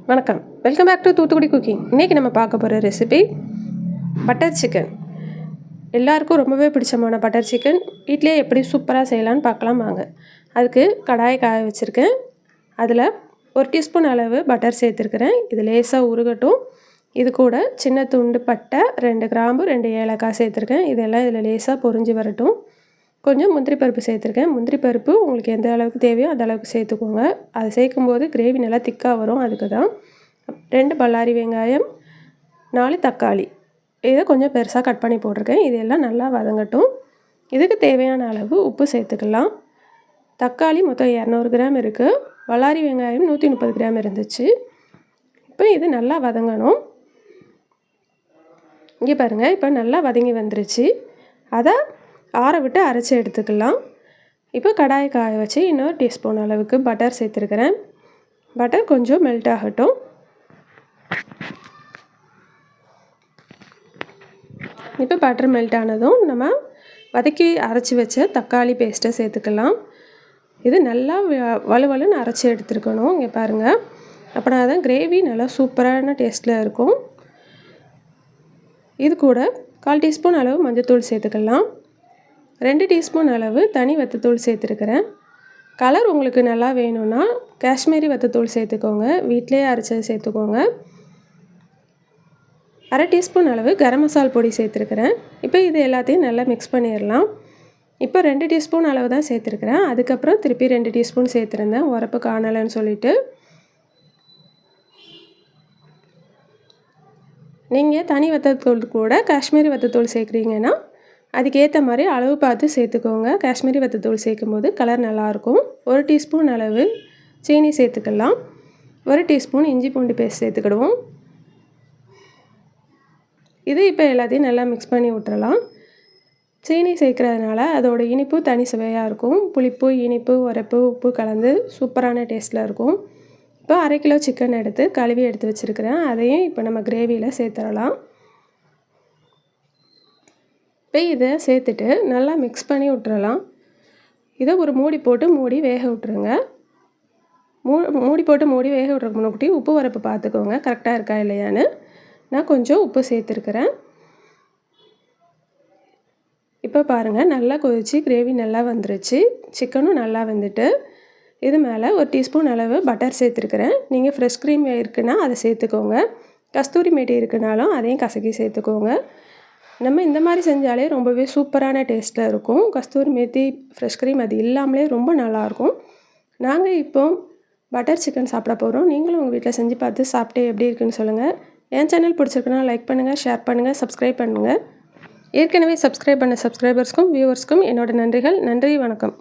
வணக்கம், welcome back to Thoothukudi cooking. இன்றைக்கி நம்ம பார்க்க போகிற ரெசிபி பட்டர் சிக்கன். எல்லாருக்கும் ரொம்பவே பிடிச்சமான பட்டர் சிக்கன் வீட்டிலே எப்படி சூப்பராக செய்யலான்னு பார்க்கலாம் வாங்க. அதுக்கு கடாயை காய வச்சுருக்கேன். அதில் 1 டீஸ்பூன் அளவு பட்டர் சேர்த்துருக்குறேன். இது லேசாக உருகட்டும். இது கூட சின்ன துண்டு பட்டை, 2 கிராம்பு, 2 ஏலக்காய் சேர்த்துருக்கேன். இதெல்லாம் இதில் லேசாக பொரிஞ்சு வரட்டும். கொஞ்சம் முந்திரி பருப்பு சேர்த்துருக்கேன். முந்திரி பருப்பு உங்களுக்கு எந்த அளவுக்கு தேவையோ அந்த அளவுக்கு சேர்த்துக்கோங்க. அதை சேர்க்கும்போது கிரேவி நல்லா திக்காக வரும். அதுக்கு தான் 2 பல்லாரி வெங்காயம், 4 தக்காளி, இதை கொஞ்சம் பெருசாக கட் பண்ணி போட்டிருக்கேன். இதெல்லாம் நல்லா வதங்கட்டும். இதுக்கு தேவையான அளவு உப்பு சேர்த்துக்கலாம். தக்காளி மொத்தம் 200 கிராம் இருக்குது. பல்லாரி வெங்காயம் 130 கிராம் இருந்துச்சு. இப்போ இது நல்லா வதங்கணும். இங்கே பாருங்கள், இப்போ நல்லா வதங்கி வந்துருச்சு. அதை ஆற விட்டு அரைச்சி எடுத்துக்கலாம். இப்போ கடாயை காய வச்சு இன்னொரு டீஸ்பூன் அளவுக்கு பட்டர் சேர்த்துருக்கிறேன். பட்டர் கொஞ்சம் மெல்ட் ஆகட்டும். இப்போ பட்டர் மெல்ட் ஆனதும் நம்ம வதக்கி அரைச்சி வச்ச தக்காளி பேஸ்ட்டை சேர்த்துக்கலாம். இது நல்லா வலுவலுன்னு அரைச்சி எடுத்துருக்கணும். இங்கே பாருங்கள், அப்படின்னா தான் கிரேவி நல்லா சூப்பரான டேஸ்ட்டில் இருக்கும். இது கூட 1/4 டீஸ்பூன் அளவு மஞ்சள்தூள் சேர்த்துக்கலாம். 2 டீஸ்பூன் அளவு தனி வத்தத்தூள் சேர்த்துருக்கிறேன். கலர் உங்களுக்கு நல்லா வேணும்னா காஷ்மீரி வத்தத்தூள் சேர்த்துக்கோங்க. வீட்டிலே அரைச்சது சேர்த்துக்கோங்க. 1/2 டீஸ்பூன் அளவு கரம் மசால் பொடி சேர்த்துருக்கிறேன். இப்போ இது எல்லாத்தையும் நல்லா மிக்ஸ் பண்ணிடலாம். இப்போ 2 டீஸ்பூன் அளவு தான் சேர்த்துருக்கிறேன். அதுக்கப்புறம் திருப்பி 2 டீஸ்பூன் சேர்த்துருந்தேன், உரப்பு காணலைன்னு சொல்லிவிட்டு. நீங்கள் தனி வத்தத்தூள் கூட காஷ்மீரி வத்தத்தூள் சேர்க்குறீங்கன்னா அதுக்கேற்ற மாதிரி அளவு பார்த்து சேர்த்துக்கோங்க. காஷ்மீரி வத்தத்தூள் சேர்க்கும்போது கலர் நல்லாயிருக்கும். 1 டீஸ்பூன் அளவு சீனி சேர்த்துக்கலாம். 1 டீஸ்பூன் இஞ்சி பூண்டு பேஸ்ட் சேர்த்துக்கிடுவோம். இது இப்போ எல்லாத்தையும் நல்லா மிக்ஸ் பண்ணி விட்டுறலாம். சீனி சேர்க்குறதுனால அதோட இனிப்பு தனி சுவையாக இருக்கும். புளிப்பு, இனிப்பு, உரப்பு, உப்பு கலந்து சூப்பரான டேஸ்ட்டில் இருக்கும். இப்போ 1/2 கிலோ சிக்கன் எடுத்து கழுவி எடுத்து வச்சுருக்கிறேன். அதையும் இப்போ நம்ம கிரேவியில் சேர்த்துடலாம். இப்போ இதை சேர்த்துட்டு நல்லா மிக்ஸ் பண்ணி விட்டுறலாம். இதை ஒரு மூடி போட்டு மூடி வேக விட்டுருங்க. மூடி போட்டு மூடி வேக விட்றதுக்கு முன்னாடி உப்பு வரப்பு பார்த்துக்கோங்க, கரெக்டாக இருக்கா இல்லையான்னு. நான் கொஞ்சம் உப்பு சேர்த்துருக்குறேன். இப்போ பாருங்கள், நல்லா கொதிச்சு கிரேவி நல்லா வந்துருச்சு. சிக்கனும் நல்லா வந்துட்டு இது மேலே 1 டீஸ்பூன் அளவு பட்டர் சேர்த்துருக்குறேன். நீங்கள் ஃப்ரெஷ் க்ரீம் இருக்குன்னா அதை சேர்த்துக்கோங்க. கஸ்தூரி மேட்டி இருக்குனாலும் அதையும் கசக்கி சேர்த்துக்கோங்க. நம்ம இந்த மாதிரி செஞ்சாலே ரொம்பவே சூப்பரான டேஸ்ட்டில் இருக்கும். கஸ்தூரி மேத்தி, ஃப்ரெஷ் க்ரீம் அது இல்லாமலே ரொம்ப நல்லாயிருக்கும். நாங்கள் இப்போ பட்டர் சிக்கன் சாப்பிட போகிறோம். நீங்களும் உங்கள் வீட்டில் செஞ்சு பார்த்து சாப்பிட்டு எப்படி இருக்குன்னு சொல்லுங்கள். என் சேனல் பிடிச்சிருக்குன்னா லைக் பண்ணுங்கள், ஷேர் பண்ணுங்கள், சப்ஸ்கிரைப் பண்ணுங்கள். ஏற்கனவே சப்ஸ்கிரைப் பண்ண சப்ஸ்கிரைபர்ஸ்க்கும் வியூவர்ஸ்க்கும் என்னோடய நன்றிகள். நன்றி, வணக்கம்.